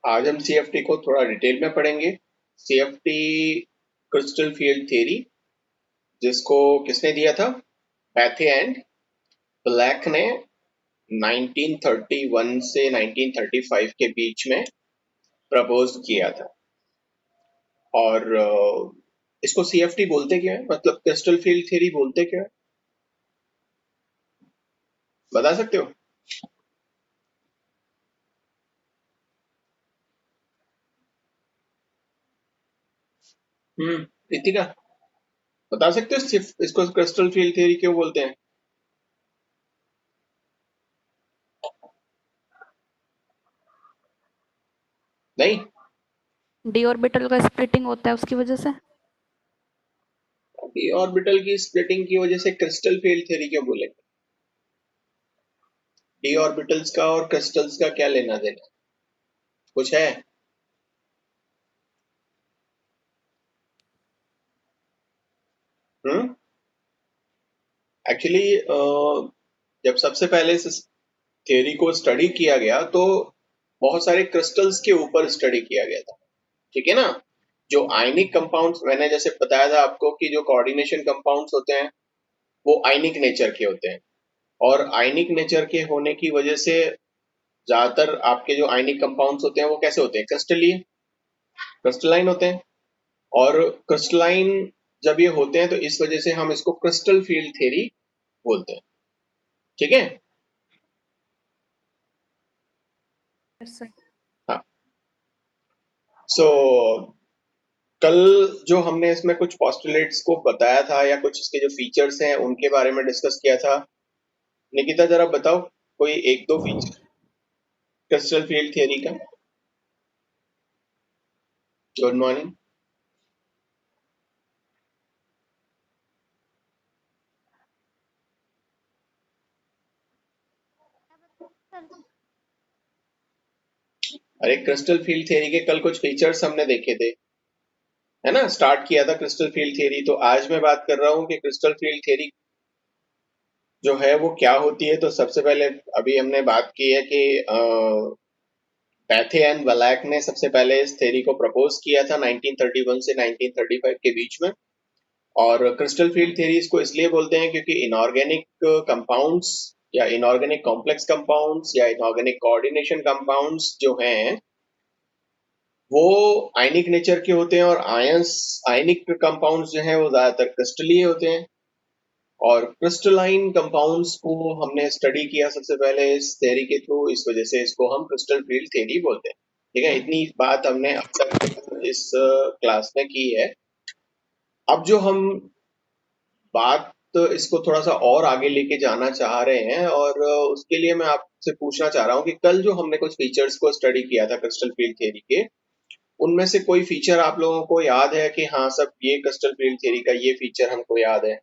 आज हम सीएफटी को थोड़ा डिटेल में पढ़ेंगे। सीएफटी क्रिस्टल फील्ड थ्योरी, जिसको किसने दिया था? पैथे एंड ब्लैक ने 1931 से 1935 के बीच में प्रपोज किया था। और इसको सीएफटी बोलते क्यों है, मतलब क्रिस्टल फील्ड थ्योरी बोलते क्यों है, बता सकते हो? रितिका, बता सकते हो सिर्फ इसको क्रिस्टल फील्ड थ्योरी क्यों बोलते हैं? नहीं? डी ऑर्बिटल का स्प्लिटिंग होता है उसकी वजह से। अभी ऑर्बिटल की स्प्लिटिंग की वजह से क्रिस्टल फील्ड थ्योरी क्यों बोलेंगे? डी ऑर्बिटल्स का और क्रिस्टल्स का क्या लेना देना, कुछ है? हम्म एक्चुअली जब सबसे पहले इस थ्योरी को स्टडी किया गया तो बहुत सारे क्रिस्टल्स के ऊपर स्टडी किया गया था। ठीक है ना? जो आयनिक कंपाउंड्स, मैंने जैसे बताया था आपको कि जो कोऑर्डिनेशन कंपाउंड्स होते हैं वो आयनिक नेचर के होते हैं। और आयनिक नेचर के होने की वजह से ज्यादातर आपके जो आयनिक कंपाउंड्स होते हैं वो कैसे होते हैं? क्रिस्टलाइन होते हैं। और क्रिस्टलाइन जब ये होते हैं तो इस वजह से हम इसको क्रिस्टल फील्ड थ्योरी बोलते हैं। ठीक है? सर। हाँ। सो कल जो हमने इसमें कुछ पोस्टुलेट्स को बताया था या कुछ इसके जो फीचर्स हैं उनके बारे में डिस्कस किया था। निकिता, जरा बताओ कोई एक दो फीचर क्रिस्टल फील्ड थ्योरी का। Good morning. अरे, क्रिस्टल फील्ड थ्योरी के कल कुछ फीचर्स हमने देखे थे, है ना? स्टार्ट किया था क्रिस्टल फील्ड थ्योरी, तो आज मैं बात कर रहा हूँ कि क्रिस्टल फील्ड थ्योरी जो है वो क्या होती है। तो सबसे पहले अभी हमने बात की है कि पैथे एंड ब्लैक ने सबसे पहले इस थ्योरी को प्रपोज किया था 1931 से 1935 के बीच में। और क्रिस्टल फील्ड थ्योरीज को इसलिए बोलते हैं क्योंकि इनऑर्गेनिक कंपाउंड्स या इनऑर्गेनिक कॉम्प्लेक्स कंपाउंड्स या इनऑर्गेनिक कोऑर्डिनेशन कंपाउंड्स जो हैं वो आयनिक नेचर के होते हैं। और आयनिक कंपाउंड्स जो हैं वो ज्यादातर क्रिस्टलीय होते हैं। और क्रिस्टलाइन कंपाउंड्स को हमने स्टडी किया सबसे पहले इस थ्योरी के थ्रू, इस वजह से इसको हम क्रिस्टल फील्ड थ्योरी बोलते हैं। ठीक है? इतनी बात हमने अब तक इस क्लास में की है। अब जो हम बात, तो इसको थोड़ा सा और आगे लेके जाना चाह रहे हैं, और उसके लिए मैं आपसे पूछना चाह रहा हूँ कि कल जो हमने कुछ फीचर्स को स्टडी किया था क्रिस्टल फील्ड थ्योरी के, उनमें से कोई फीचर आप लोगों को याद है कि हाँ सब ये क्रिस्टल फील्ड थ्योरी का ये फीचर हमको याद है?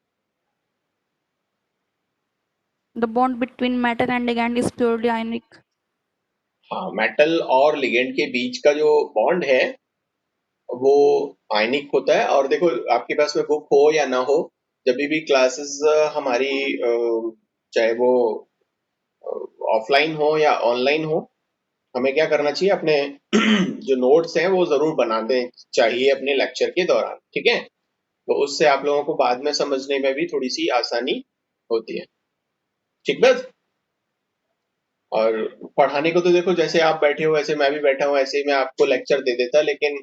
The bond between matter and ligand is purely ionic. हाँ, मेटल और लिगेंड के बीच का जो बॉन्ड है वो आयनिक होता है। और देखो, आपके पास में बुक हो या ना हो, जब भी क्लासेस हमारी चाहे वो ऑफलाइन हो या ऑनलाइन हो, हमें क्या करना चाहिए? अपने जो नोट्स हैं वो जरूर बनाने चाहिए अपने लेक्चर के दौरान। ठीक है? तो उससे आप लोगों को बाद में समझने में भी थोड़ी सी आसानी होती है। ठीक बस। और पढ़ाने को तो देखो, जैसे आप बैठे हो वैसे मैं भी बैठा हूँ, ऐसे ही मैं आपको लेक्चर दे देता, लेकिन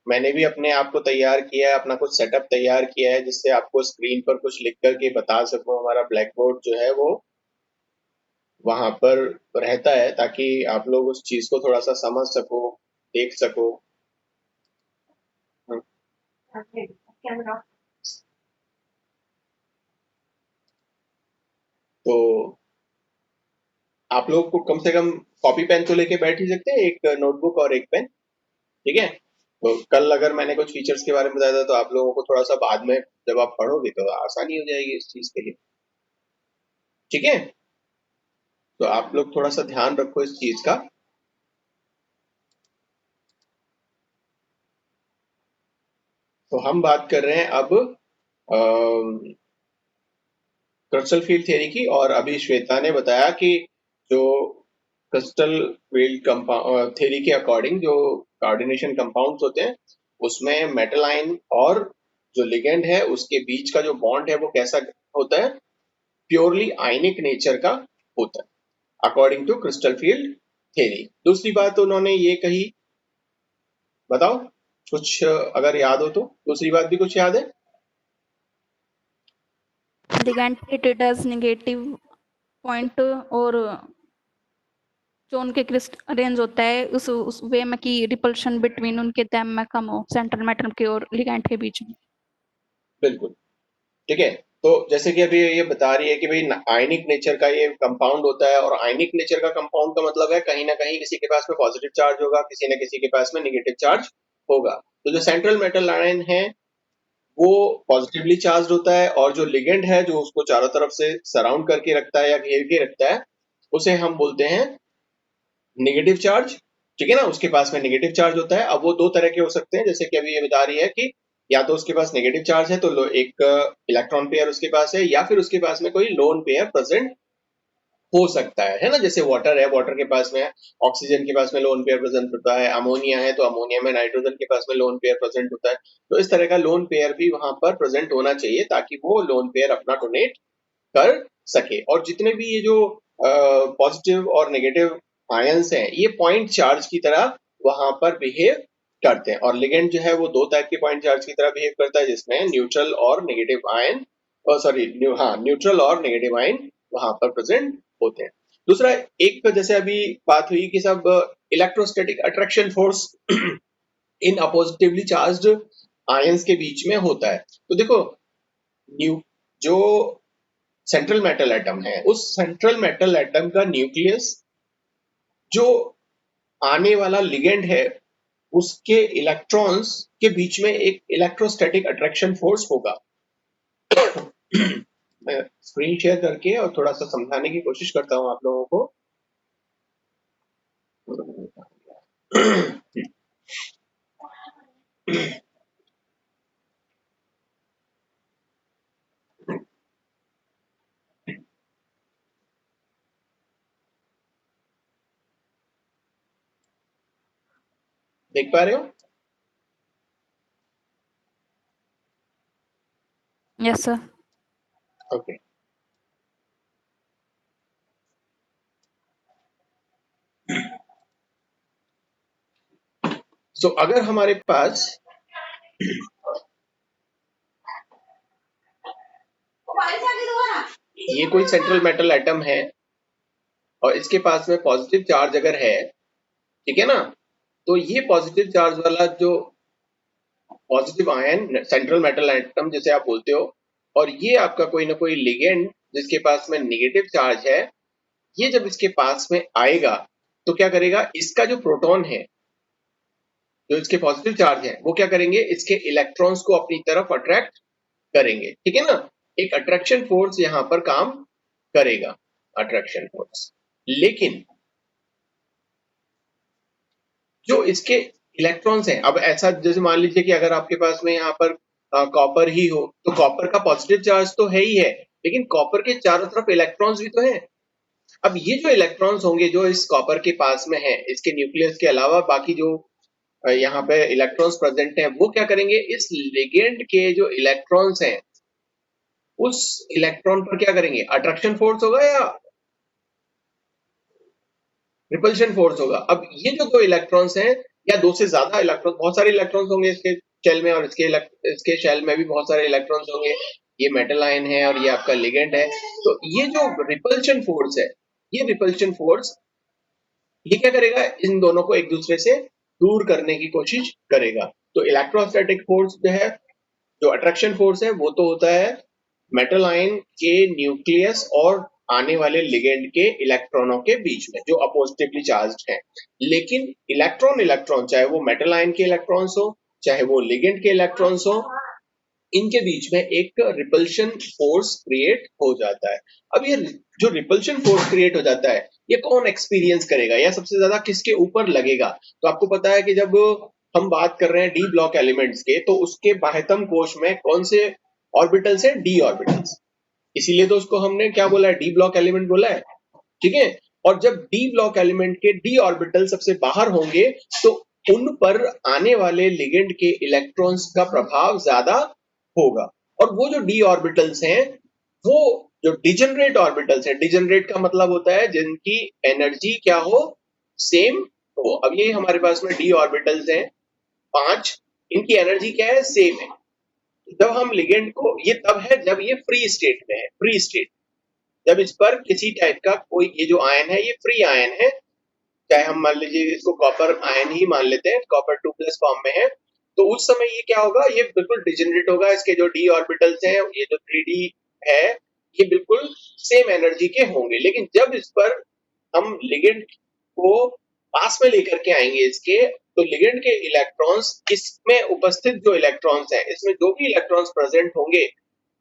मैंने भी अपने आप को तैयार किया है, अपना कुछ सेटअप तैयार किया है जिससे आपको स्क्रीन पर कुछ लिख करके बता सकूं। हमारा ब्लैक बोर्ड जो है वो वहां पर रहता है ताकि आप लोग उस चीज को थोड़ा सा समझ सको, देख सको। हम्म, तो आप लोग को कम से कम कॉपी पेन तो लेके बैठ ही सकते हैं, एक नोटबुक और एक पेन। ठीक है? तो कल अगर मैंने कुछ फीचर्स के बारे में बताया था तो आप लोगों को थोड़ा सा बाद में जब आप पढ़ोगे तो आसानी हो जाएगी इस चीज के लिए। ठीक है? तो आप लोग थोड़ा सा ध्यान रखो इस चीज का। तो हम बात कर रहे हैं अब क्रिस्टल फील्ड थ्योरी की। और अभी श्वेता ने बताया कि जो क्रिस्टल फील्ड थ्योरी के अकॉर्डिंग जो कोऑर्डिनेशन कंपाउंड्स होते हैं उसमें मेटल आयन और जो लिगेंड है उसके बीच का जो बॉन्ड है वो कैसा होता है, प्योरली आयनिक नेचर का होता है according to crystal field theory. दूसरी बात उन्होंने ये कही, बताओ कुछ अगर याद हो तो, दूसरी बात भी कुछ याद है? Ligand treated as negative point, और जो उनके क्रिस्टल अरेंज होता है उस वे में कि रिपल्शन बिटवीन उनके दैम में कम हो, सेंट्रल मैटर के और लिगैंड के बीच में। बिल्कुल ठीक है। तो जैसे कि अभी ये बता रही है कि भाई आयनिक नेचर का ये कंपाउंड होता है, और आयनिक नेचर का कंपाउंड का मतलब है कहीं ना कहीं किसी के पास में पॉजिटिव चार्ज होगा, किसी न किसी के पास में नेगेटिव चार्ज होगा। तो जो सेंट्रल मेटल आयन है वो पॉजिटिवली चार्ज होता है, और जो लिगेंड है जो उसको चारों तरफ से सराउंड करके रखता है या घेर के रखता है उसे हम बोलते हैं नेगेटिव चार्ज। ठीक है ना, उसके पास में नेगेटिव चार्ज होता है। अब वो दो तरह के हो सकते हैं, जैसे कि अभी ये बता रही है कि या तो उसके पास नेगेटिव चार्ज है तो एक इलेक्ट्रॉन पेयर उसके पास है, या फिर उसके पास में कोई लोन पेयर प्रेजेंट हो सकता है ना। जैसे वाटर है, वाटर के पास में ऑक्सीजन के पास में लोन पेयर प्रेजेंट होता है, अमोनिया है तो अमोनिया में नाइट्रोजन के पास में लोन पेयर प्रेजेंट होता है। तो इस तरह का लोन पेयर भी वहां पर प्रेजेंट होना चाहिए ताकि वो लोन पेयर अपना डोनेट कर सके। और जितने भी ये जो पॉजिटिव और नेगेटिव आयंस हैं ये पॉइंट चार्ज की तरह वहां पर बिहेव करते हैं। और लिगेंड जो है वो दो टाइप के पॉइंट चार्ज की तरह बिहेव करता है, जिसमें न्यूट्रल और नेगेटिव आयन, सॉरी हाँ, न्यूट्रल और नेगेटिव आयन वहां पर प्रेजेंट होते हैं। दूसरा, एक जैसे अभी बात हुई कि सब electrostatic attraction force in oppositely charged ions के बीच में होता है। तो देखो, न्यू जो सेंट्रल मेटल एटम है उस सेंट्रल मेटल एटम का न्यूक्लियस जो आने वाला लिगेंड है उसके इलेक्ट्रॉन्स के बीच में एक इलेक्ट्रोस्टैटिक अट्रैक्शन फोर्स होगा। मैं स्क्रीन शेयर करके और थोड़ा सा समझाने की कोशिश करता हूं आप लोगों को। देख पा रहे हो? Yes sir. ओके। सो अगर हमारे पास ये कोई सेंट्रल मेटल एटम है और इसके पास में पॉजिटिव चार्ज अगर है, ठीक है ना, तो ये पॉजिटिव चार्ज वाला जो positive ion central metal atom जिसे आप बोलते हो, और ये आपका कोई ना कोई लिगेंड जिसके पास में नेगेटिव चार्ज है, ये जब इसके पास में आएगा तो क्या करेगा, इसका जो प्रोटॉन है जो इसके पॉजिटिव चार्ज है वो क्या करेंगे, इसके इलेक्ट्रॉन्स को अपनी तरफ अट्रैक्ट करेंगे। ठीक है ना, एक अट्रैक्शन फोर्स यहां पर काम करेगा, अट्रैक्शन फोर्स। लेकिन जो इसके इलेक्ट्रॉन्स हैं, अब ऐसा जैसे मान लीजिए कि अगर आपके पास में यहाँ पर कॉपर ही हो तो कॉपर का पॉजिटिव चार्ज तो है ही है, लेकिन कॉपर के चारों तरफ इलेक्ट्रॉन्स भी तो हैं। अब ये जो इलेक्ट्रॉन्स होंगे जो इस कॉपर के पास में है, इसके न्यूक्लियस के अलावा बाकी जो यहाँ पे इलेक्ट्रॉन्स प्रेजेंट हैं, वो क्या करेंगे, इस लिगेंड के जो इलेक्ट्रॉन्स हैं उस इलेक्ट्रॉन पर क्या करेंगे, अट्रैक्शन फोर्स होगा या रिपल्शन फोर्स होगा। अब ये जो दो इलेक्ट्रॉन्स हैं या दो से ज्यादा इलेक्ट्रॉन, बहुत सारे इलेक्ट्रॉन्स होंगे इसके शेल में, और इसके शेल में भी बहुत सारे इलेक्ट्रॉन्स होंगे। ये मेटल आयन है और ये आपका लिगेंड है। तो ये जो रिपल्शन फोर्स है, ये रिपल्शन फोर्स ये क्या करेगा, इन दोनों को एक दूसरे से दूर करने की कोशिश करेगा। तो इलेक्ट्रोस्टैटिक फोर्स जो है, जो अट्रैक्शन फोर्स है, वो तो होता है मेटल आयन के न्यूक्लियस और आने वाले लिगेंड के इलेक्ट्रॉनों के बीच में जो अपोजिटिवली चार्ज्ड हैं। लेकिन इलेक्ट्रॉन इलेक्ट्रॉन, चाहे वो मेटल आयन के इलेक्ट्रॉन्स हो चाहे वो लिगेंड के इलेक्ट्रॉन्स हो, इनके बीच में एक रिपल्शन फोर्स क्रिएट हो जाता है। अब ये जो रिपल्शन फोर्स क्रिएट हो जाता है ये कौन एक्सपीरियंस करेगा या सबसे ज्यादा किसके ऊपर लगेगा? तो आपको पता है कि जब हम बात कर रहे हैं डी ब्लॉक एलिमेंट्स के, तो उसके बाह्यतम कोश में कौन से ऑर्बिटल्स हैं, डी ऑर्बिटल्स। इसीलिए तो उसको हमने क्या बोला है, डी ब्लॉक एलिमेंट बोला है। ठीक है, और जब डी ब्लॉक एलिमेंट के डी ऑर्बिटल सबसे बाहर होंगे तो उन पर आने वाले लिगेंड के इलेक्ट्रॉन्स का प्रभाव ज्यादा होगा। और वो जो डी ऑर्बिटल्स हैं वो जो डिजनरेट ऑर्बिटल्स हैं, डिजनरेट का मतलब होता है जिनकी एनर्जी क्या हो, सेम हो। अब ये हमारे पास में डी ऑर्बिटल्स हैं 5, इनकी एनर्जी क्या है, सेम है। जब हम लिगेंड को, ये तब है जब ये फ्री स्टेट में है, फ्री स्टेट, जब इस पर किसी टाइप का कोई, ये जो आयन है ये फ्री आयन है, चाहे हम मान लीजिए इसको कॉपर आयन ही मान लेते हैं, कॉपर 2+ फॉर्म में है, तो उस समय ये क्या होगा, ये बिल्कुल डिजेनरेट होगा। इसके जो डी ऑर्बिटल्स हैं, ये जो 3D है, ये बिल्कुल सेम एनर्जी के होंगे। लेकिन जब इस पर हम लिगेंड को पास में लेकर के आएंगे इसके, तो लिगेंड के इलेक्ट्रॉन्स, इसमें उपस्थित जो इलेक्ट्रॉन्स हैं, इसमें जो भी इलेक्ट्रॉन्स प्रेजेंट होंगे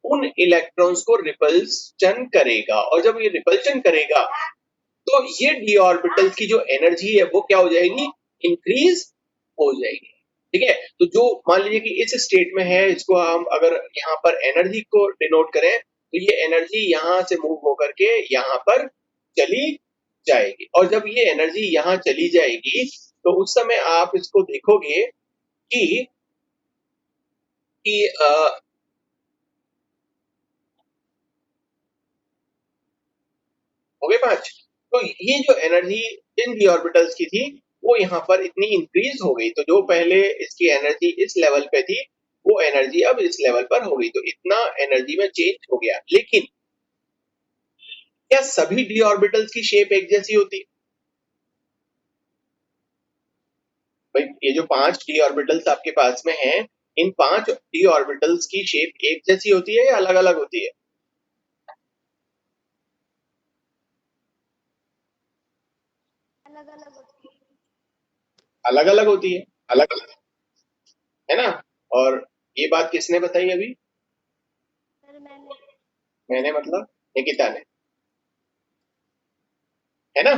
उन इलेक्ट्रॉन्स को रिपल्शन करेगा। और जब ये रिपल्शन करेगा तो ये डी ऑर्बिटल की जो एनर्जी है वो क्या हो जाएगी, इंक्रीज हो जाएगी। ठीक है, तो जो मान लीजिए कि इस स्टेट में है, इसको हम अगर यहाँ पर एनर्जी को डिनोट करें तो ये एनर्जी यहाँ से मूव होकर के यहाँ पर चली जाएगी। और जब ये एनर्जी यहाँ चली जाएगी तो उस समय आप इसको देखोगे कि हो गए 5। तो ये जो एनर्जी इन डी ऑर्बिटल्स की थी वो यहाँ पर इतनी इंक्रीज हो गई, तो जो पहले इसकी एनर्जी इस लेवल पे थी वो एनर्जी अब इस लेवल पर हो गई, तो इतना एनर्जी में चेंज हो गया। लेकिन क्या सभी डी ऑर्बिटल्स की शेप एक जैसी होती है? भाई ये जो 5 डी ऑर्बिटल्स आपके पास में हैं, इन 5 डी ऑर्बिटल्स की शेप एक जैसी होती है या अलग अलग होती है? अलग अलग होती है। अलग अलग होती है, अलग अलग, है ना? और ये बात किसने बताई अभी? सर मैंने। मैंने मतलब निकिता ने, है ना?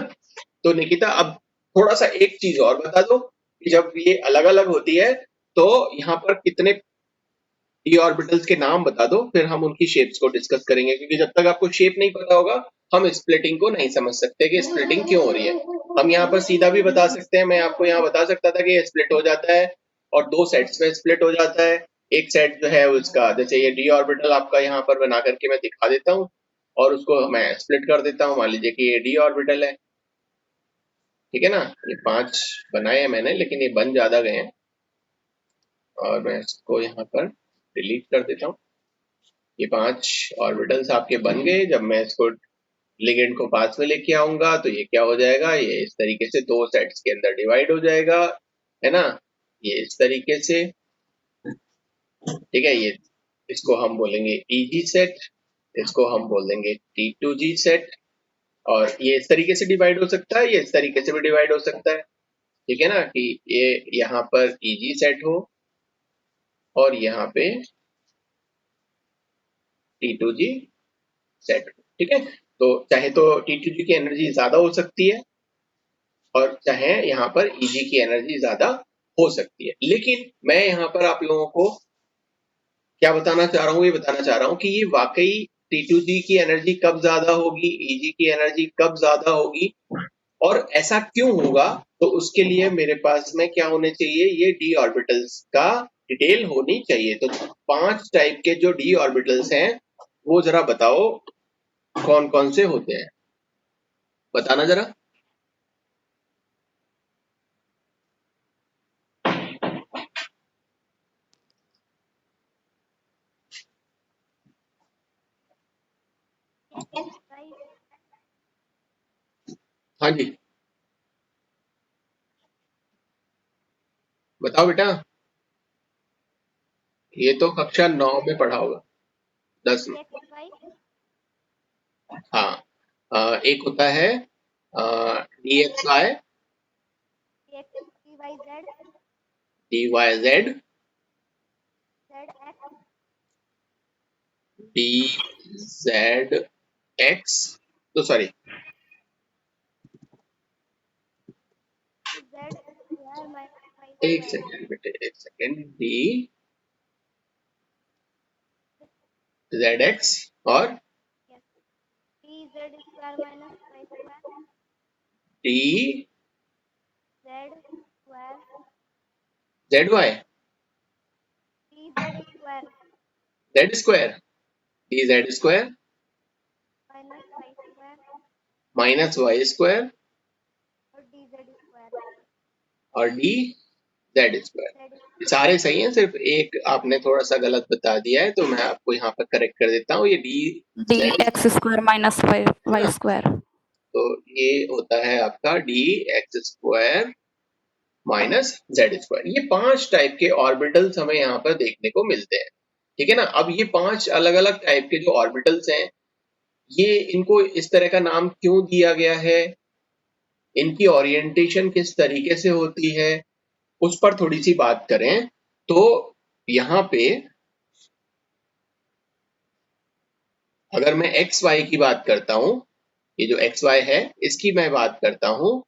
तो निकिता अब थोड़ा सा एक चीज और बता दो कि जब ये अलग अलग होती है तो यहाँ पर कितने डी ऑर्बिटल्स के नाम बता दो, फिर हम उनकी शेप्स को डिस्कस करेंगे, क्योंकि जब तक आपको शेप नहीं पता होगा हम स्प्लिटिंग को नहीं समझ सकते कि स्प्लिटिंग क्यों हो रही है। हम यहाँ पर सीधा भी बता सकते हैं, मैं आपको यहाँ बता सकता था कि ये स्प्लिट हो जाता है और 2 सेट्स में स्प्लिट हो जाता है। एक सेट जो है उसका, जैसे ये डी ऑर्बिटल आपका यहाँ पर बना करके मैं दिखा देता हूँ और उसको मैं स्प्लिट कर देता हूँ। मान लीजिए कि ये डी ऑर्बिटल है, ठीक है ना? ये 5 बनाए हैं मैंने, लेकिन ये बन ज्यादा गए हैं और मैं इसको यहाँ पर डिलीट कर देता हूँ। ये 5 ऑर्बिटल्स आपके बन गए। जब मैं इसको लिगेंड को पास में लेके आऊंगा तो ये क्या हो जाएगा, ये इस तरीके से 2 सेट्स के अंदर डिवाइड हो जाएगा, है ना? ये इस तरीके से, ठीक है। ये इसको हम बोलेंगे EG सेट, इसको हम बोल देंगे T2G सेट। और ये इस तरीके से डिवाइड हो सकता है, ये इस तरीके से भी डिवाइड हो सकता है, ठीक है ना? कि ये यहाँ पर EG सेट हो और यहाँ पे T2G सेट हो, ठीक है। तो चाहे तो T2G की एनर्जी ज्यादा हो सकती है और चाहे यहाँ पर EG की एनर्जी ज्यादा हो सकती है। लेकिन मैं यहाँ पर आप लोगों को क्या बताना चाह रहा हूँ, ये बताना चाह रहा हूँ कि ये वाकई T2G की एनर्जी कब ज्यादा होगी, EG की एनर्जी कब ज्यादा होगी और ऐसा क्यों होगा। तो उसके लिए मेरे पास में क्या होने चाहिए, ये डी ऑर्बिटल्स का डिटेल होनी चाहिए। तो 5 टाइप के जो डी ऑर्बिटल्स हैं वो जरा बताओ कौन कौन से होते हैं, बताना जरा। हाँ जी, बताओ बेटा। ये तो कक्षा 9 में पढ़ा होगा, 10 में। हाँ, एक होता है DXY, DYZ, DZX, तो सॉरी, एक सेकेंड बेटे, एक सेकेंड, DZX और D Z square Z Y dz square Z square D Z square minus y minus Y square square और dz square और डी जेड स्क्वायर। z सारे सही हैं, सिर्फ एक आपने थोड़ा सा गलत बता दिया है, तो मैं आपको यहाँ पर करेक्ट कर देता हूँ। ये D D X square minus Y square. तो ये होता है आपका D X square minus Z square. ये 5 टाइप के ऑर्बिटल्स हमें यहाँ पर देखने को मिलते हैं, ठीक है ना। अब ये 5 अलग अलग टाइप के जो ऑर्बिटल्स हैं, ये इनको इस तरह का नाम क्यों दिया गया है, इनकी ओरिएंटेशन किस तरीके से होती है, उस पर थोड़ी सी बात करें। तो यहाँ पे अगर मैं एक्स वाई की बात करता हूं, ये जो एक्स वाई है इसकी मैं बात करता हूं,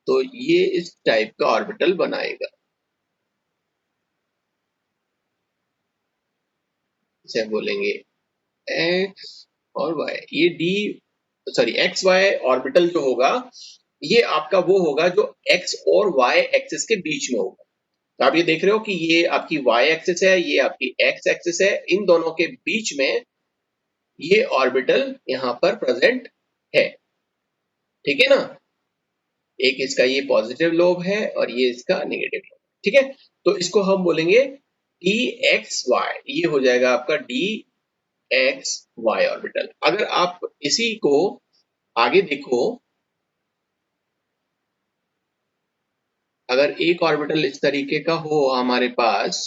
तो ये इस टाइप का ऑर्बिटल बनाएगा। इसे हम बोलेंगे एक्स और वाई। ये D sorry X Y orbital जो होगा, ये आपका वो होगा जो एक्स और वाई एक्सिस के बीच में होगा। तो आप ये देख रहे हो कि ये आपकी वाई एक्सिस है, ये आपकी एक्स एक्सिस है, इन दोनों के बीच में ये ऑर्बिटल यहाँ पर प्रेजेंट है, ठीक है ना। एक इसका ये पॉजिटिव लोब है और ये इसका नेगेटिव लोब, ठीक है। तो इसको हम बोलेंगे डी एक्स वाई, ये हो जाएगा आपका डी एक्स वाई ऑर्बिटल। अगर आप इसी को आगे देखो, अगर एक ऑर्बिटल इस तरीके का हो हमारे पास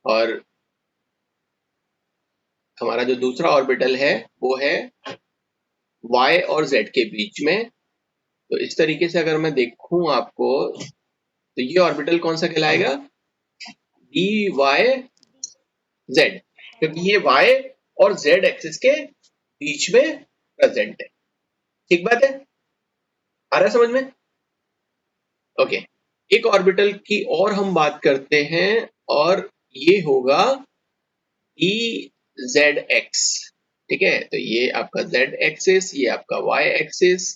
और हमारा जो दूसरा ऑर्बिटल है वो है y और z के बीच में, तो इस तरीके से अगर मैं देखूं आपको, तो ये ऑर्बिटल कौन सा कहलाएगा, डी वाई जेड, क्योंकि ये y और z एक्सिस के बीच में प्रेजेंट है। ठीक बात है, आ रहा है समझ में? ओके, एक ऑर्बिटल की और हम बात करते हैं और ये होगा डी जेड एक्स, ठीक है। तो ये आपका z एक्सिस, ये आपका y एक्सिस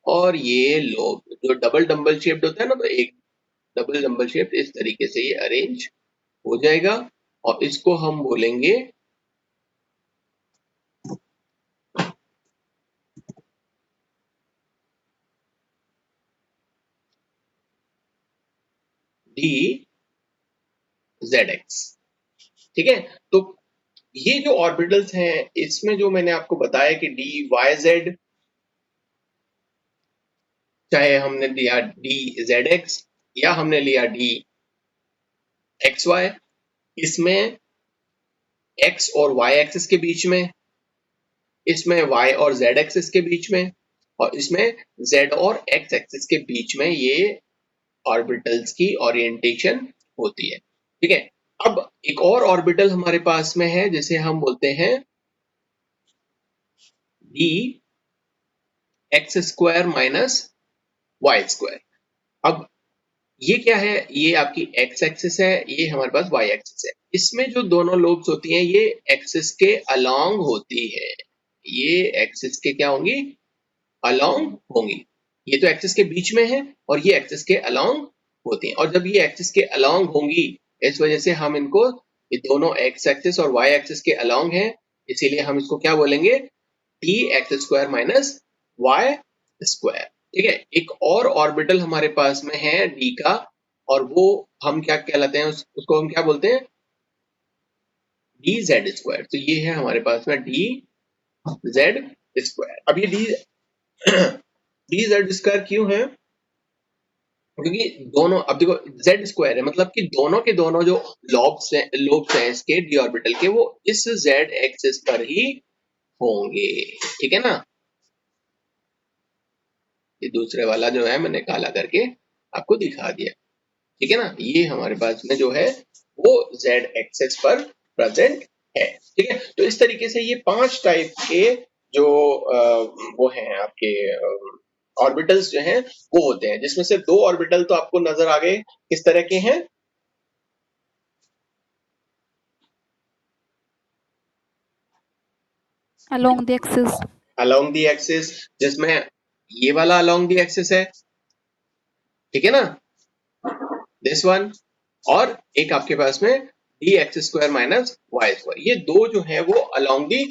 और ये लोब जो डबल डंबल शेप्ड होता है ना, तो एक डबल डंबल शेप्ड इस तरीके से ये अरेंज हो जाएगा और इसको हम बोलेंगे डी जेड एक्स, ठीक है। तो ये जो ऑर्बिटल्स हैं, इसमें जो मैंने आपको बताया कि डी वाई जेड, चाहे हमने लिया डी जेड एक्स या हमने लिया डी एक्स वाई, इसमें एक्स और वाई एक्सिस के बीच में, इसमें वाई और जेड एक्सिस के बीच में और इसमें जेड और एक्स एक्सिस के बीच में ये ऑर्बिटल्स की ओरिएंटेशन होती है, ठीक है। अब एक और ऑर्बिटल हमारे पास में है जिसे हम बोलते हैं D X square minus Y square. अब ये क्या है, ये आपकी एक्स एक्सिस है, ये हमारे पास वाई एक्सिस है। इसमें जो दोनों लोब्स होती हैं ये एक्सिस के अलोंग होती है, ये एक्सिस के क्या होंगी, अलोंग होंगी। ये तो एक्सिस के बीच में है और ये एक्सिस के अलोंग होती हैं, और जब ये एक्सिस के अलोंग होंगी, इस वजह से हम इनको, ये दोनों एक्स एक्सिस और वाई एक्सिस के अलोंग हैं, इसीलिए हम इसको क्या बोलेंगे, D X square minus Y square, ठीक है। एक और ऑर्बिटल हमारे पास में है डी का, और वो हम क्या कहलाते हैं, उसको हम क्या बोलते हैं, डी जेड स्क्वायर। तो ये है हमारे पास में डी जेड स्क्वायर। अब ये डी डी जेड स्क्वायर क्यों है, क्योंकि दोनों, अब देखो जेड स्क्वायर है मतलब कि दोनों के दोनों जो लोब्स हैं इसके डी ऑर्बिटल के, वो इस जेड एक्सिस पर ही होंगे, ठीक है ना। ये दूसरे वाला जो है मैंने काला करके आपको दिखा दिया, ठीक है ना। ये हमारे पास में जो है वो जेड एक्सिस पर प्रेजेंट है, ठीक है। तो इस तरीके से ये 5 टाइप के जो वो हैं आपके ऑर्बिटल्स जो हैं वो होते हैं, जिसमें से 2 ऑर्बिटल तो आपको नजर आ गए किस तरह के हैं, along the axis। Along the axis, जिसमें ये वाला अलोंग द एक्सिस है, ठीक है ना, दिस वन, और एक आपके पास में D X square minus Y square, ये दो जो है वो अलोंग दी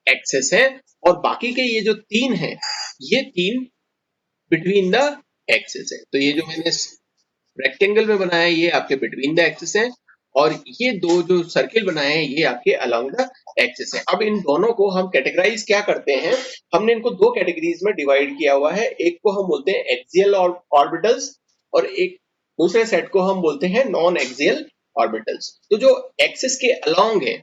एक्सेस है, और बाकी के ये जो तीन है ये तीन बिटवीन द एक्सेस है। तो ये जो मैंने रेक्टेंगल में बनाया है ये आपके बिटवीन द एक्सेस है, और ये दो जो सर्किल बनाए हैं ये आपके अलोंग द एक्सेस है। अब इन दोनों को हम कैटेगराइज क्या करते हैं, हमने इनको दो कैटेगरीज में डिवाइड किया हुआ है, एक को हम बोलते हैं एक्सियल ऑर्बिटल्स, और एक दूसरे सेट को हम बोलते हैं नॉन एक्सियल ऑर्बिटल्स। तो जो एक्सिस के अलोंग है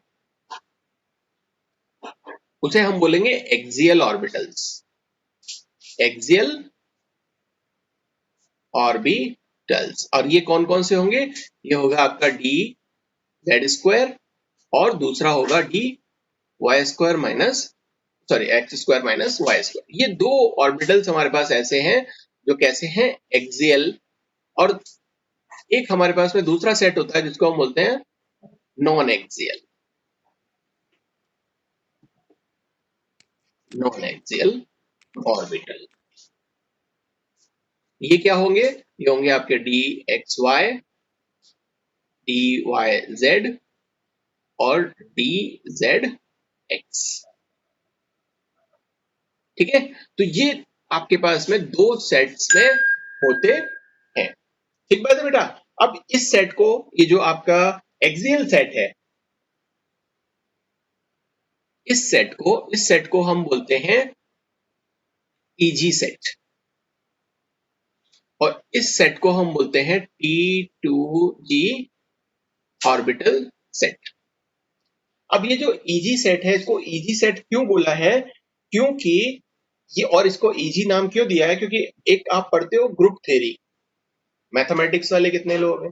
उसे हम बोलेंगे एक्सियल ऑर्बिटल्स, एक्सियल ऑर्बिटल्स। और ये कौन कौन से होंगे, ये होगा आपका डी जेड स्क्वायर, और दूसरा होगा D Y square minus X square minus Y square. ये दो ऑर्बिटल्स हमारे पास ऐसे हैं जो कैसे हैं, एक्सियल, और एक हमारे पास में दूसरा सेट होता है जिसको हम बोलते हैं non axial, non axial orbital. ये क्या होंगे, ये होंगे आपके D X Y, D Y Z और डी जेड एक्स, ठीक है। तो ये आपके पास में दो सेट्स में होते हैं, ठीक बात है बेटा। अब इस सेट को, ये जो आपका एक्सियल सेट है, इस सेट को हम बोलते हैं ईजी सेट, और इस सेट को हम बोलते हैं T2G ऑर्बिटल सेट। अब ये जो ईजी सेट है, इसको ईजी सेट क्यों बोला है, क्योंकि ये, और इसको ईजी नाम क्यों दिया है, क्योंकि एक आप पढ़ते हो ग्रुप थ्योरी, मैथमेटिक्स वाले कितने लोग हैं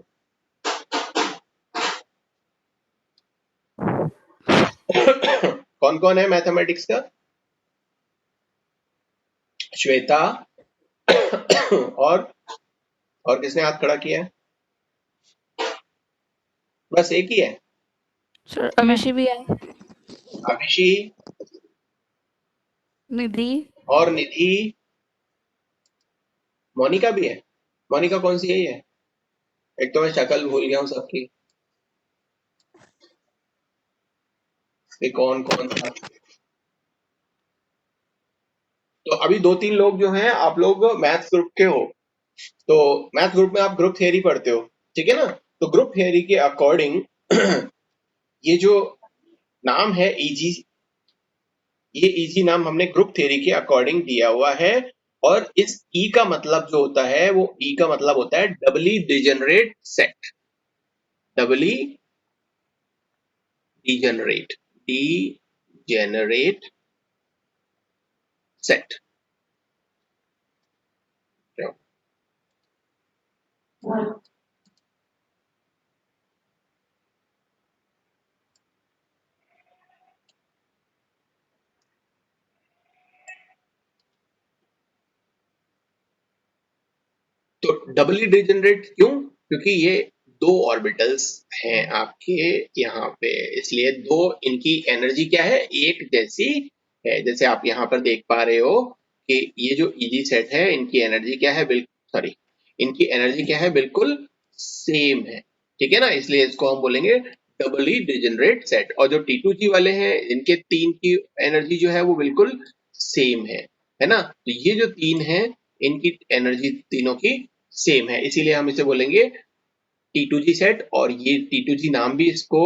कौन कौन है मैथमेटिक्स का, श्वेता और किसने हाथ खड़ा किया है, बस एक ही है, सर अभिषेक भी है, अभिषी निधि, और निधि, मोनिका भी है। मोनिका कौन सी है ये, एक तो मैं शक्ल भूल गया हूँ सबकी, ये कौन कौन था। तो अभी दो तीन लोग जो हैं आप लोग मैथ्स ग्रुप के हो, तो मैथ ग्रुप में आप ग्रुप थियरी पढ़ते हो, ठीक है ना। तो ग्रुप थियरी के अकॉर्डिंग ये जो नाम है ईजी, ये ईजी नाम हमने ग्रुप थियरी के अकॉर्डिंग दिया हुआ है, और इस ई का मतलब जो होता है वो ई का मतलब होता है doubly degenerate set, doubly degenerate, degenerate set. तो डबली डिजेनरेट क्यों, क्योंकि ये दो ऑर्बिटल्स हैं आपके यहाँ पे, इसलिए दो, इनकी एनर्जी क्या है, एक जैसी है। जैसे आप यहाँ पर देख पा रहे हो कि ये जो इजी सेट है इनकी एनर्जी क्या है, इनकी एनर्जी क्या है, बिल्कुल सेम है, ठीक है ना, इसलिए इसको हम बोलेंगे डबली डिजेनरेट सेट। और जो T2G वाले हैं इनके तीन की एनर्जी जो है वो बिल्कुल सेम है ना। तो ये जो तीन है इनकी एनर्जी तीनों की सेम है, इसीलिए हम इसे बोलेंगे T2G सेट। और ये T2G नाम भी इसको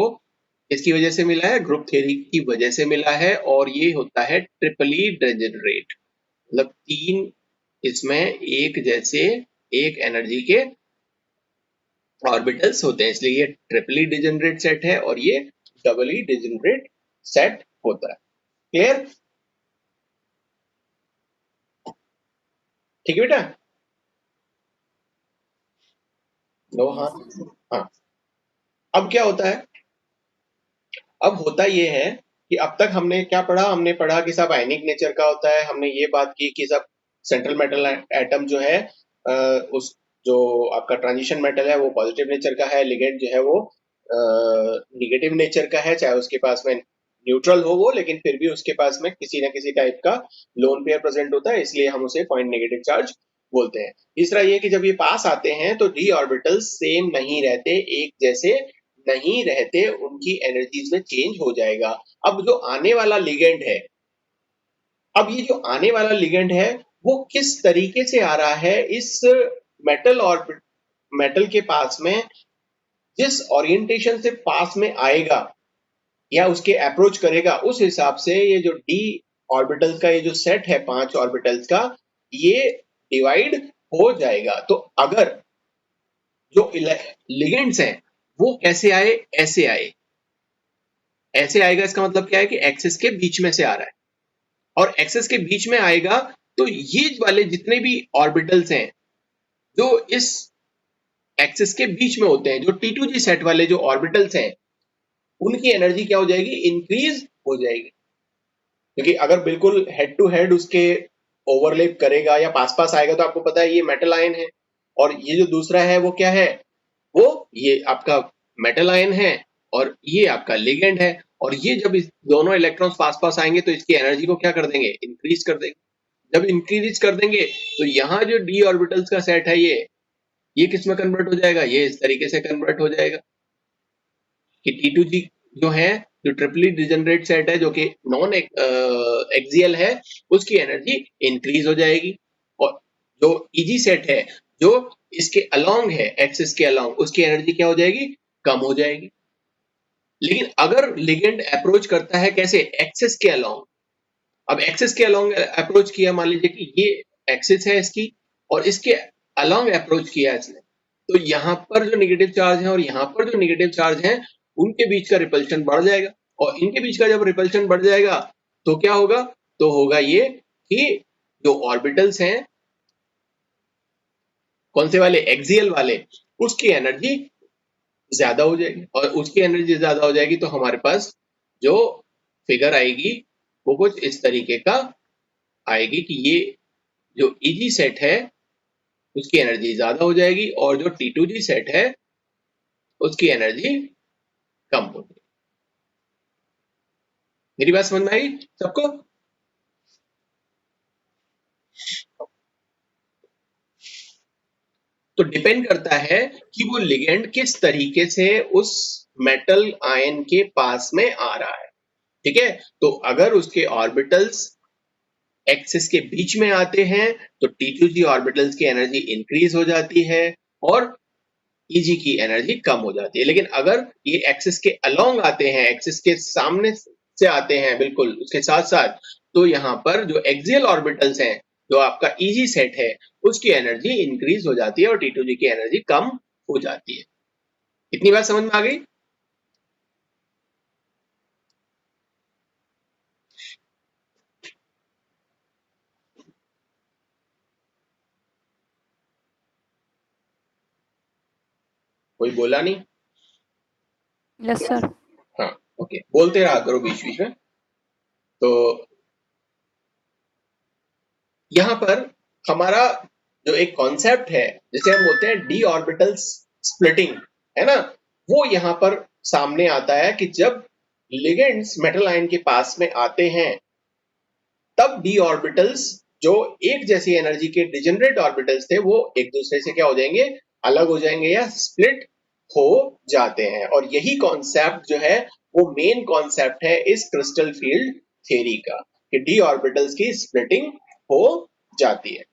इसकी वजह से मिला है, ग्रुप थ्योरी की वजह से मिला है, और ये होता है ट्रिपली डिजेनरेट, मतलब तीन इसमें एक जैसे एक एनर्जी के ऑर्बिटल्स होते हैं, इसलिए ये ट्रिपली डिजेनरेट सेट है और ये डबली डिजेनरेट सेट होता है। क्लियर, ठीक है बेटा, नो, हाँ हाँ। अब क्या होता है, अब होता ये है कि अब तक हमने क्या पढ़ा, हमने पढ़ा कि सब आयनिक नेचर का होता है, हमने ये बात की कि सब सेंट्रल मेटल एटम जो है उस जो आपका ट्रांजिशन मेटल है वो पॉजिटिव नेचर का है, लिगेंड जो है वो निगेटिव नेचर का है, चाहे उसके पास में न्यूट्रल हो वो, लेकिन फिर भी उसके पास में किसी ना किसी टाइप का लोन पेयर प्रेजेंट होता है, इसलिए हम उसे पॉइंट नेगेटिव चार्ज बोलते हैं। तीसरा ये कि जब ये पास आते हैं तो डी ऑर्बिटल्स सेम नहीं रहते, एक जैसे नहीं रहते, उनकी एनर्जीज में चेंज हो जाएगा। अब जो आने वाला लिगेंड है, अब ये जो आने वाला लिगेंड है वो किस तरीके से आ रहा है, इस मेटल ऑर्बिट मेटल के पास में जिस ओरिएंटेशन से पास में आएगा या उसके अप्रोच करेगा, उस हिसाब से ये जो डी ऑर्बिटल्स का ये जो सेट है 5 ऑर्बिटल्स का, ये डिवाइड हो जाएगा। तो अगर जो लिगेंड्स हैं वो कैसे आए, ऐसे आए, ऐसे आएगा, इसका मतलब क्या है कि एक्सिस के बीच में से आ रहा है, और एक्सिस के बीच में आएगा तो ये वाले जितने भी ऑर्बिटल्स हैं जो इस एक्सिस के बीच में होते हैं, जो T2G सेट वाले जो ऑर्बिटल्स हैं, उनकी एनर्जी क्या हो जाएगी, इंक्रीज हो जाएगी। क्योंकि अगर बिल्कुल हेड टू हेड उसके ओवरलैप करेगा या पास पास आएगा तो आपको पता है ये मेटल आयन है, और ये जो दूसरा है वो क्या है, वो ये आपका मेटल आयन है, और ये आपका लिगेंड है। और ये जब इस दोनों इलेक्ट्रॉन्स पास पास आएंगे तो इसकी एनर्जी को क्या कर देंगे, इंक्रीज कर देंगे। जब इंक्रीज कर देंगे तो यहाँ जो डी ऑर्बिटल्स का सेट है ये किस में कन्वर्ट हो जाएगा, ये इस तरीके से कन्वर्ट हो जाएगा कि T2G जो है, जो ट्रिपली डिजेनरेट सेट है, जो कि नॉन एक्सियल है, उसकी एनर्जी इंक्रीज हो जाएगी। और जो EG सेट है, जो इसके अलोंग है, एक्सिस के अलोंग, उसकी एनर्जी क्या हो जाएगी, कम हो जाएगी। लेकिन अगर लिगेंड अप्रोच करता है कैसे, एक्सिस के अलोंग, अब एक्सिस के अलोंग अप्रोच किया, मान लीजिए कि ये एक्सिस है इसकी और इसके अलोंग अप्रोच किया इसने, तो यहाँ पर जो नेगेटिव चार्ज है और यहाँ पर जो नेगेटिव चार्ज है, उनके बीच का रिपल्शन बढ़ जाएगा। और इनके बीच का जब रिपल्शन बढ़ जाएगा तो क्या होगा, तो होगा ये कि जो ऑर्बिटल्स हैं, कौन से वाले, एक्सियल वाले, उसकी एनर्जी ज्यादा हो जाएगी। और उसकी एनर्जी ज्यादा हो जाएगी तो हमारे पास जो फिगर आएगी वो कुछ इस तरीके का आएगी कि ये जो EG सेट है उसकी एनर्जी ज्यादा हो जाएगी, और जो T2G सेट है उसकी एनर्जी कम होगी। मेरी बात समझ में आई सबको? तो डिपेंड करता है कि वो लिगेंड किस तरीके से उस मेटल आयन के पास में आ रहा है। ठीक है, तो अगर उसके ऑर्बिटल्स एक्सिस के बीच में आते हैं तो T2G ऑर्बिटल्स की एनर्जी इंक्रीज हो जाती है और EG की एनर्जी कम हो जाती है। लेकिन अगर ये एक्सिस के अलोंग आते हैं, एक्सिस के सामने से आते हैं, बिल्कुल उसके साथ साथ, तो यहाँ पर जो एक्सियल ऑर्बिटल्स हैं, जो आपका EG सेट है, उसकी एनर्जी इंक्रीज हो जाती है और T2G की एनर्जी कम हो जाती है। इतनी बात समझ में आ गई? कोई बोला नहीं? Yes sir. हाँ, ओके, बोलते रहा करो बीच बीच में। तो यहाँ पर हमारा जो एक कॉन्सेप्ट है जिसे हम बोलते हैं डी ऑर्बिटल स्प्लिटिंग, है ना, वो यहाँ पर सामने आता है कि जब लिगेंड्स मेटल आयन के पास में आते हैं तब डी ऑर्बिटल्स जो एक जैसी एनर्जी के डिजेनरेट ऑर्बिटल्स थे वो एक दूसरे से क्या हो जाएंगे, अलग हो जाएंगे या स्प्लिट हो जाते हैं। और यही कॉन्सेप्ट जो है वो मेन कॉन्सेप्ट है इस क्रिस्टल फील्ड थ्योरी का, कि डी ऑर्बिटल्स की स्प्लिटिंग हो जाती है।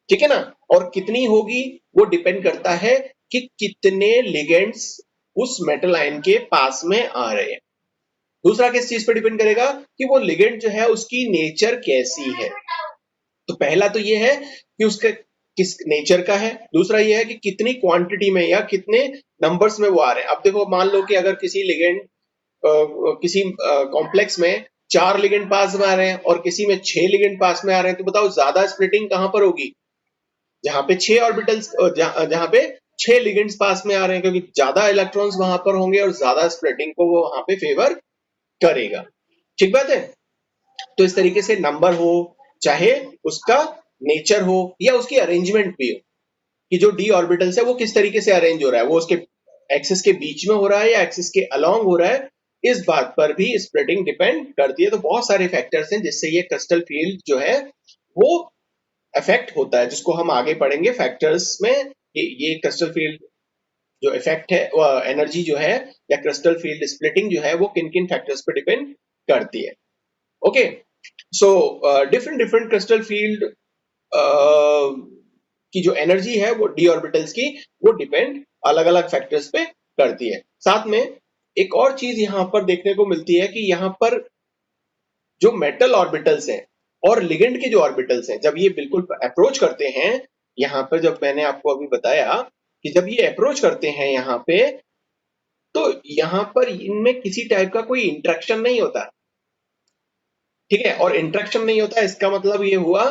ठीक है ना, और कितनी होगी वो डिपेंड करता है कि कितने लिगेंड्स उस मेटल आयन के पास में आ रहे हैं। दूसरा किस चीज पर डिपेंड करेगा कि वो लिगेंड जो है उसकी नेचर कैसी है। तो पहला तो ये है कि उसके किस नेचर का है, दूसरा ये है कि कितनी क्वांटिटी में या कितने नंबर्स में वो आ रहे हैं। अब देखो, मान लो कि अगर किसी लिगेंड किसी कॉम्प्लेक्स में 4 लिगेंड पास में आ रहे हैं और किसी में 6 लिगेंड पास में आ रहे हैं, तो बताओ ज्यादा स्प्लिटिंग कहां पर होगी, जहां पे 6 ऑर्बिटल्स, जहां पे 6 लिगेंड्स पास में आ रहे हैं, क्योंकि ज्यादा इलेक्ट्रॉन्स वहां पर होंगे और ज्यादा स्प्लिटिंग को वो वहां पे फेवर करेगा। ठीक बात है? तो इस तरीके से नंबर हो, चाहे उसका नेचर हो या उसकी अरेंजमेंट भी हो, कि जो डी ऑर्बिटल्स है वो किस तरीके से अरेंज हो रहा है, वो उसके एक्सिस के बीच में हो रहा है या एक्सिस के अलोंग हो रहा है, इस बात पर भी स्प्लिटिंग डिपेंड करती है। तो बहुत सारे फैक्टर्स हैं जिससे ये क्रिस्टल फील्ड जो है वो इफेक्ट होता है, जिसको हम आगे पढ़ेंगे फैक्टर्स में। ये क्रिस्टल फील्ड जो इफेक्ट है, एनर्जी जो है या क्रिस्टल फील्ड स्प्लिटिंग जो है वो किन किन फैक्टर्स पर डिपेंड करती है। Okay, so different different crystal field की जो एनर्जी है वो डी ऑर्बिटल्स की वो डिपेंड अलग अलग फैक्टर्स पे करती है। साथ में एक और चीज यहाँ पर देखने को मिलती है कि यहाँ पर जो मेटल ऑर्बिटल्स हैं और लिगेंड के जो ऑर्बिटल्स हैं, जब ये बिल्कुल अप्रोच करते हैं, यहाँ पर जब मैंने आपको अभी बताया कि जब ये अप्रोच करते हैं यहाँ पे, तो यहाँ पर इनमें किसी टाइप का कोई इंटरेक्शन नहीं होता, ठीक है। और इंटरेक्शन नहीं होता, इसका मतलब ये हुआ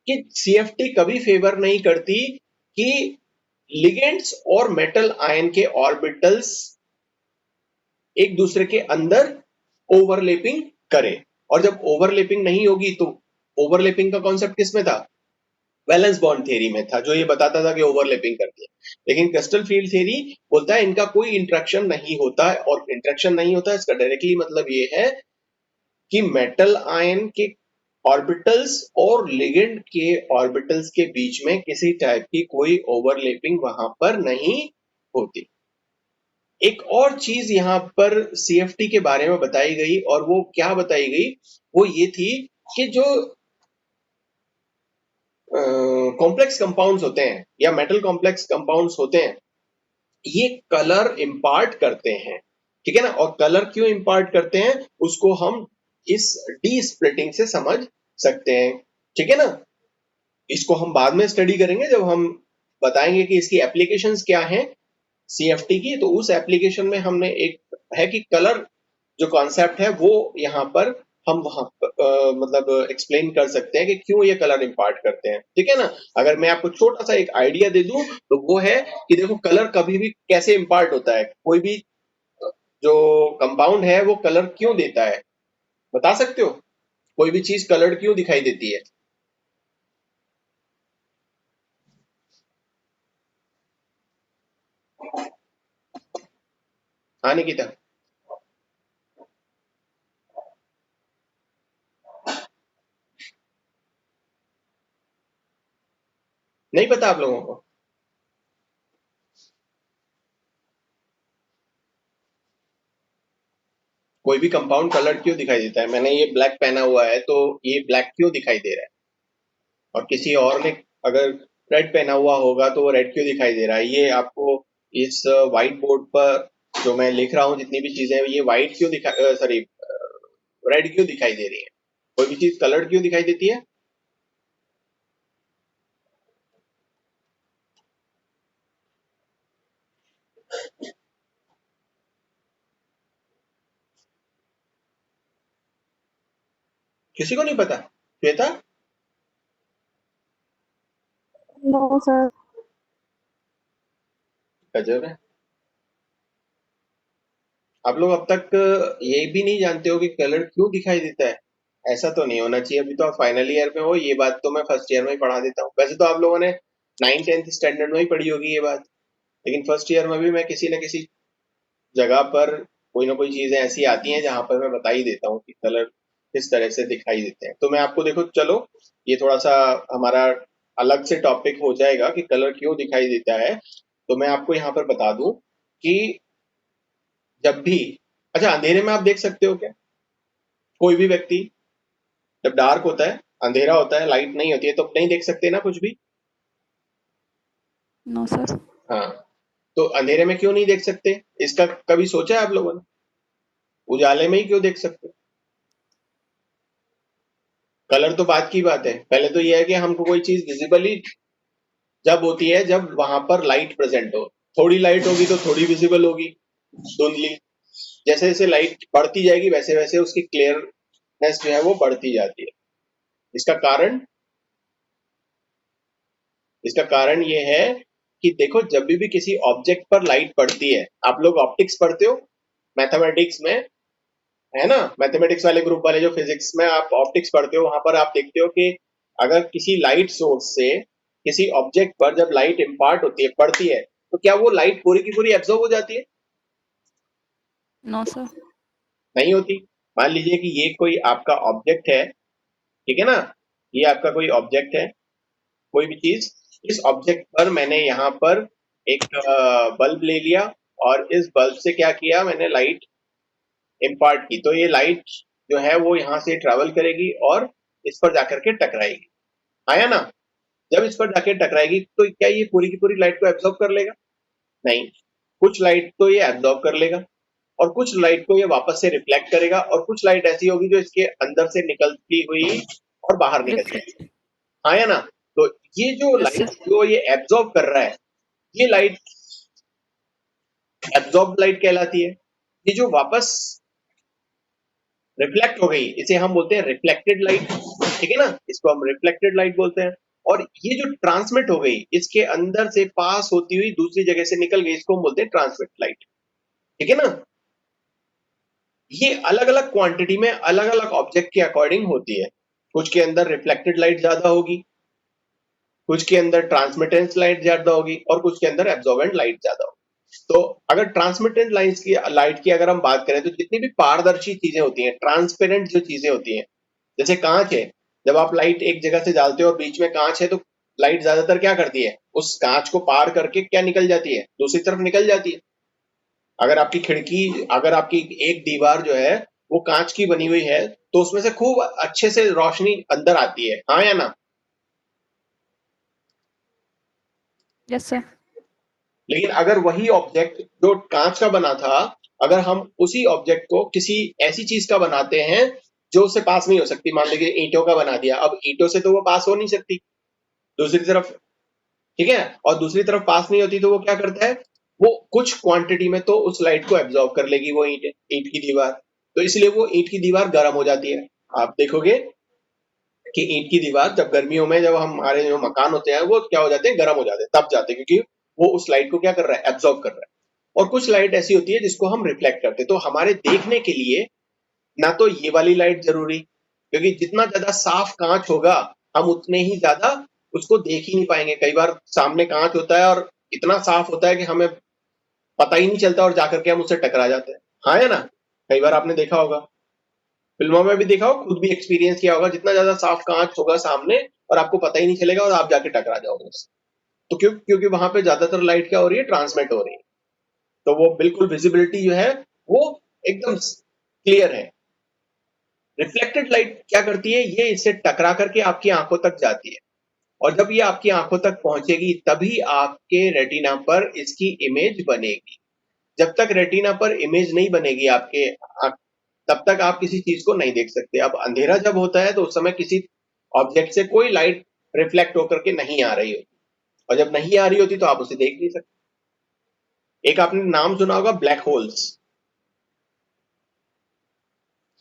कि सीएफटी कभी फेवर नहीं करती कि लिगेंड्स और मेटल आयन के ऑर्बिटल्स एक दूसरे के अंदर ओवरलैपिंग करें। और जब ओवरलैपिंग नहीं होगी तो ओवरलैपिंग का कॉन्सेप्ट किसमें था? वैलेंस बॉन्ड थ्योरी में था, जो ये बताता था कि ओवरलैपिंग करती है। लेकिन क्रिस्टल फील्ड थ्योरी बोलता है इनका कोई इंटरेक्शन नहीं होता है। और इंटरेक्शन नहीं होता है इसका डायरेक्टली मतलब ये है कि मेटल आयन के ऑर्बिटल्स और लिगेंड के ऑर्बिटल्स के बीच में किसी टाइप की कोई ओवरलैपिंग वहां पर नहीं होती। एक और चीज यहाँ पर सीएफटी के बारे में बताई गई, और वो क्या बताई गई, वो ये थी कि जो कॉम्प्लेक्स कंपाउंड्स होते हैं या मेटल कॉम्प्लेक्स कंपाउंड्स होते हैं, ये कलर इंपार्ट करते हैं, ठीक है ना। और कलर क्यों इंपार्ट करते हैं उसको हम इस डी स्प्लिटिंग से समझ सकते हैं, ठीक है ना। इसको हम बाद में स्टडी करेंगे जब हम बताएंगे कि इसकी एप्लीकेशंस क्या हैं सीएफटी की। तो उस एप्लीकेशन में हमने एक है कि कलर जो कॉन्सेप्ट है वो यहाँ पर हम वहां मतलब एक्सप्लेन कर सकते हैं कि क्यों ये कलर इंपार्ट करते हैं, ठीक है ना। अगर मैं आपको छोटा सा एक आइडिया दे दूं तो वो है कि देखो कलर कभी भी कैसे इंपार्ट होता है, कोई भी जो कंपाउंड है वो कलर क्यों देता है, बता सकते हो? कोई भी चीज कलर क्यों दिखाई देती है? हाँ निकिता, नहीं पता आप लोगों को? कोई भी कंपाउंड कलर क्यों दिखाई देता है? मैंने ये ब्लैक पहना हुआ है तो ये ब्लैक क्यों दिखाई दे रहा है? और किसी और ने अगर रेड पहना हुआ होगा तो वो रेड क्यों दिखाई दे रहा है? ये आपको इस व्हाइट बोर्ड पर जो मैं लिख रहा हूँ जितनी भी चीजें ये व्हाइट क्यों दिखाई, सॉरी रेड क्यों दिखाई दे रही है? कोई भी चीज कलर क्यों दिखाई देती है? किसी को नहीं पता? Shweta, no sir. गजब है। आप लोग अब तक ये भी नहीं जानते हो कि कलर क्यों दिखाई देता है? ऐसा तो नहीं होना चाहिए। अभी तो आप फाइनल ईयर में हो, ये बात तो मैं फर्स्ट ईयर में ही पढ़ा देता हूँ। वैसे तो आप लोगों ने 9th-10th स्टैंडर्ड में ही पढ़ी होगी ये बात, लेकिन फर्स्ट ईयर में भी मैं किसी न किसी जगह पर कोई ना कोई चीजें ऐसी आती हैं जहां पर मैं बता ही देता हूँ कि कलर किस तरह से दिखाई देते हैं। तो मैं आपको, देखो चलो ये थोड़ा सा हमारा अलग से टॉपिक हो जाएगा कि कलर क्यों दिखाई देता है। तो मैं आपको यहाँ पर बता दूं कि जब भी, अच्छा अंधेरे में आप देख सकते हो क्या? कोई भी व्यक्ति जब डार्क होता है, अंधेरा होता है, लाइट नहीं होती है, तो नहीं देख सकते ना कुछ भी? No sir. हाँ, तो अंधेरे में क्यों नहीं देख सकते? इसका कभी सोचा है आप लोगों ने? उजाले में ही क्यों देख सकते? कलर तो बात की बात है, पहले तो यह है कि हमको कोई चीज विजिबली जब होती है जब वहां पर लाइट प्रेजेंट हो। थोड़ी लाइट होगी तो थोड़ी विजिबल होगी, धुंधली। जैसे जैसे लाइट बढ़ती जाएगी वैसे वैसे उसकी क्लियरनेस जो है वो बढ़ती जाती है। इसका कारण इसका कारण ये है कि देखो जब भी किसी ऑब्जेक्ट पर लाइट पड़ती है, आप लोग ऑप्टिक्स पढ़ते हो मैथमेटिक्स में, है ना। मैथमेटिक्स वाले ग्रुप वाले जो फिजिक्स में आप ऑप्टिक्स पढ़ते हो वहां पर आप देखते हो कि अगर किसी लाइट सोर्स से किसी ऑब्जेक्ट पर जब लाइट इम्पार्ट होती है, पड़ती है, तो क्या वो लाइट पूरी की पूरी एब्जॉर्ब हो जाती है? No sir. नहीं होती। मान लीजिए कि ये कोई आपका ऑब्जेक्ट है, ठीक है ना, ये आपका कोई ऑब्जेक्ट है, कोई भी चीज, इस ऑब्जेक्ट पर मैंने यहाँ पर एक बल्ब ले लिया और इस बल्ब से क्या किया, मैंने लाइट इम्पार्ट की, तो ये लाइट जो है वो यहाँ से ट्रेवल करेगी और इस पर जाकर के टकराएगी, आया ना। जब इस पर जाके टकराएगी तो क्या ये पूरी की पूरी लाइट को एब्जॉर्ब कर लेगा? नहीं, कुछ लाइट तो ये एब्जॉर्ब कर लेगा और कुछ लाइट को ये वापस से रिफ्लेक्ट करेगा और कुछ लाइट ऐसी होगी जो इसके अंदर से निकलती हुई और बाहर निकल जाएगी, आया ना। तो ये जो लाइट जो ये एब्जॉर्ब कर रहा है, ये लाइट एब्जॉर्ब लाइट कहलाती है। ये जो वापस रिफ्लेक्ट हो गई, इसे हम बोलते हैं रिफ्लेक्टेड लाइट, ठीक है ना, इसको हम रिफ्लेक्टेड लाइट बोलते हैं। और ये जो ट्रांसमिट हो गई, इसके अंदर से पास होती हुई दूसरी जगह से निकल गई, इसको हम बोलते हैं ट्रांसमिट लाइट, ठीक है ना। ये अलग अलग क्वांटिटी में अलग अलग ऑब्जेक्ट के अकॉर्डिंग होती है। कुछ के अंदर रिफ्लेक्टेड लाइट ज्यादा होगी, कुछ के अंदर ट्रांसमिटेंस लाइट ज्यादा होगी और कुछ के अंदर एब्जॉर्बेंट लाइट ज्यादा होगी। तो अगर ट्रांसमिटेंट लाइट की अगर हम बात करें तो जितनी भी पारदर्शी चीजें होती हैं, ट्रांसपेरेंट जो चीजें होती हैं, जैसे कांच है, जब आप लाइट एक जगह से डालते हो और बीच में कांच है तो लाइट ज्यादातर क्या करती है, उस कांच को पार करके क्या निकल जाती है, दूसरी तरफ निकल जाती है। अगर आपकी खिड़की, अगर आपकी एक दीवार जो है वो कांच की बनी हुई है तो उसमें से खूब अच्छे से रोशनी अंदर आती है, हाँ या ना। Yes sir. लेकिन अगर वही ऑब्जेक्ट जो कांच का बना था, अगर हम उसी ऑब्जेक्ट को किसी ऐसी चीज का बनाते हैं जो उससे पास नहीं हो सकती, मान लीजिए ईंटों का बना दिया, अब ईंटों से तो वो पास हो नहीं सकती दूसरी तरफ, ठीक है, और दूसरी तरफ पास नहीं होती तो वो क्या करता है, वो कुछ क्वांटिटी में तो उस लाइट को एब्जॉर्ब कर लेगी वो ईंट की दीवार, तो इसलिए वो ईंट की दीवार गर्म हो जाती है। आप देखोगे कि ईंट की दीवार जब गर्मियों में, जब हमारे जो मकान होते हैं वो क्या हो जाते हैं, गर्म हो जाते हैं, तब जाते हैं, क्योंकि वो उस लाइट को क्या कर रहा है, एब्जॉर्ब कर रहा है। और कुछ लाइट ऐसी होती है जिसको हम रिफ्लेक्ट करते हैं। तो हमारे देखने के लिए ना तो ये वाली लाइट जरूरी, क्योंकि जितना ज्यादा साफ कांच होगा हम उतने ही ज्यादा उसको देख ही नहीं पाएंगे। कई बार सामने कांच होता है और इतना साफ होता है कि हमें पता ही नहीं चलता और जाकर के हम उससे टकरा जाते हैं, हाँ या ना। कई बार आपने देखा होगा, फिल्मों में भी देखा हो, खुद भी एक्सपीरियंस किया होगा, जितना ज्यादा साफ कांच होगा सामने और आपको पता ही नहीं चलेगा और आप जाके टकरा जाओगे उससे। तो क्योंकि वहां पे ज्यादातर लाइट क्या हो रही है, ट्रांसमिट हो रही है, तो वो बिल्कुल विजिबिलिटी जो है वो एकदम क्लियर है। रिफ्लेक्टेड लाइट क्या करती है, ये इससे टकरा करके आपकी आंखों तक जाती है और जब ये आपकी आंखों तक पहुंचेगी तभी आपके रेटिना पर इसकी इमेज बनेगी। जब तक रेटिना पर इमेज नहीं बनेगी आपके, तब तक आप किसी चीज को नहीं देख सकते। अब अंधेरा जब होता है तो उस समय किसी ऑब्जेक्ट से कोई लाइट रिफ्लेक्ट होकर के नहीं आ रही होती, और जब नहीं आ रही होती तो आप उसे देख नहीं सकते। एक आपने नाम सुना होगा, ब्लैक होल्स,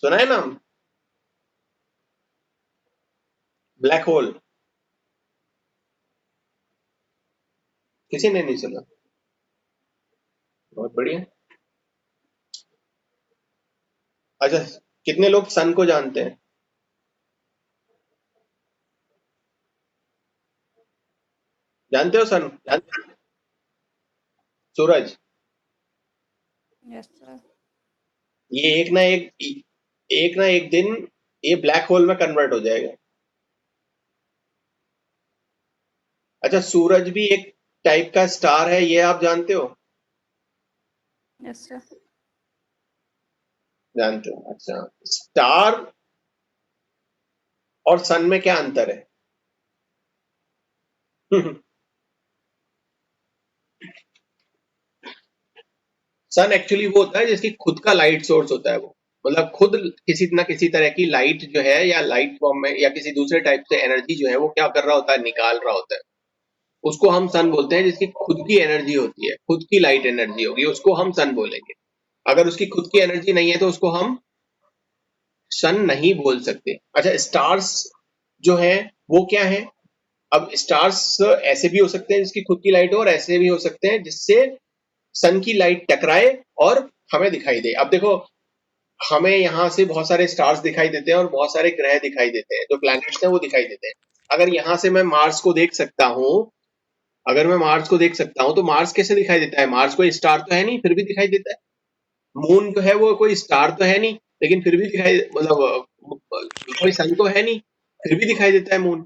सुना है नाम, ब्लैक होल, किसी ने नहीं सुना? बहुत बढ़िया। अच्छा, कितने लोग सन को जानते हैं? जानते हो सन, जानते हो? सूरज, यस सर। ये एक ना एक दिन ये ब्लैक होल में कन्वर्ट हो जाएगा। अच्छा, सूरज भी एक टाइप का स्टार है, ये आप जानते हो? Yes sir. जानते हो, अच्छा। स्टार और सन में क्या अंतर है? सन एक्चुअली वो होता है जिसकी खुद का लाइट सोर्स होता है, वो मतलब खुद किसी ना किसी तरह की लाइट जो है, या लाइट फॉर्म में या किसी दूसरे टाइप से एनर्जी जो है वो क्या कर रहा होता है, निकाल रहा होता है, उसको हम सन बोलते हैं। जिसकी खुद की एनर्जी होती है, खुद की लाइट एनर्जी होगी, उसको हम सन बोलेंगे। अगर उसकी खुद की एनर्जी नहीं है तो उसको हम सन नहीं बोल सकते। अच्छा, स्टार्स जो है वो क्या है? अब स्टार्स ऐसे भी हो सकते हैं जिसकी खुद की लाइट हो और ऐसे भी हो सकते हैं जिससे सन की लाइट टकराए और हमें दिखाई दे। अब देखो, हमें यहाँ से बहुत सारे स्टार्स दिखाई देते हैं और बहुत सारे ग्रह दिखाई देते हैं, जो प्लैनेट्स हैं वो दिखाई देते हैं। अगर यहाँ से मैं मार्स को देख सकता हूँ, अगर मैं मार्स को देख सकता हूँ तो मार्स कैसे दिखाई देता है? मार्स कोई स्टार तो है नहीं, फिर भी दिखाई देता है। मून जो है वो कोई स्टार तो है नहीं, लेकिन फिर भी दिखाई, मतलब कोई सन तो है नहीं, फिर भी दिखाई देता है मून।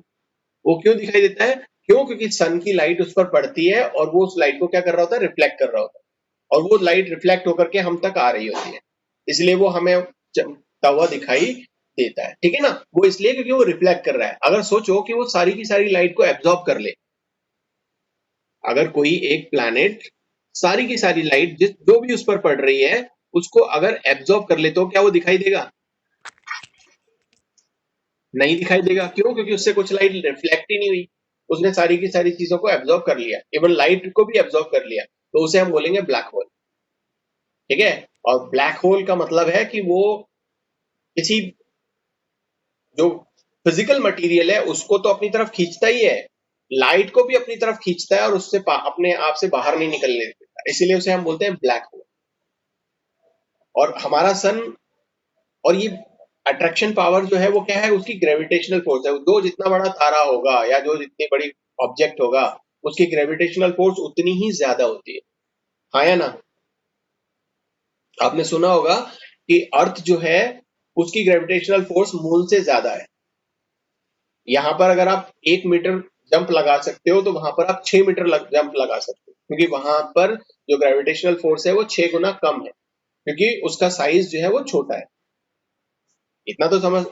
वो क्यों दिखाई देता है? क्यों? क्योंकि सन की लाइट उस पर पड़ती है और वो उस लाइट को क्या कर रहा होता है, रिफ्लेक्ट कर रहा होता है, और वो लाइट रिफ्लेक्ट होकर के हम तक आ रही होती है, इसलिए वो हमें चमकता हुआ दिखाई देता है। ठीक है ना? वो इसलिए क्योंकि वो रिफ्लेक्ट कर रहा है। अगर सोचो कि वो सारी की सारी लाइट को एब्जॉर्ब कर ले, अगर कोई एक प्लैनेट सारी की सारी लाइट जिस जो भी उस पर पड़ रही है उसको अगर एब्जॉर्ब कर ले, तो क्या वो दिखाई देगा? नहीं दिखाई देगा। क्यों? क्योंकि उससे कुछ लाइट रिफ्लेक्ट ही नहीं हुई, उसने सारी की सारी चीजों को एब्जॉर्ब कर लिया, इवन लाइट को भी एब्जॉर्ब कर लिया, तो उसे हम बोलेंगे ब्लैक होल। ठीक है? और ब्लैक होल का मतलब है कि वो किसी जो फिजिकल मटेरियल है उसको तो अपनी तरफ खींचता ही है, लाइट को भी अपनी तरफ खींचता है और उससे अपने आप से बाहर नहीं निकलने देता, इसीलिए उसे हम बोलते हैं ब्लैक होल। और हमारा सन, और ये अट्रैक्शन पावर जो है वो क्या है, उसकी ग्रेविटेशनल फोर्स है। जो जितना बड़ा तारा होगा या जो जितनी बड़ी ऑब्जेक्ट होगा, उसकी ग्रेविटेशनल फोर्स उतनी ही ज्यादा होती है। हाँ या ना? आपने सुना होगा कि अर्थ जो है उसकी ग्रेविटेशनल फोर्स मून से ज्यादा है। यहाँ पर अगर आप 1 मीटर जंप लगा सकते हो, तो वहां पर आप 6 मीटर जंप लगा सकते हो, क्योंकि वहां पर जो ग्रेविटेशनल फोर्स है वो 6 गुना कम है, क्योंकि उसका साइज जो है वो छोटा है। इतना तो समझ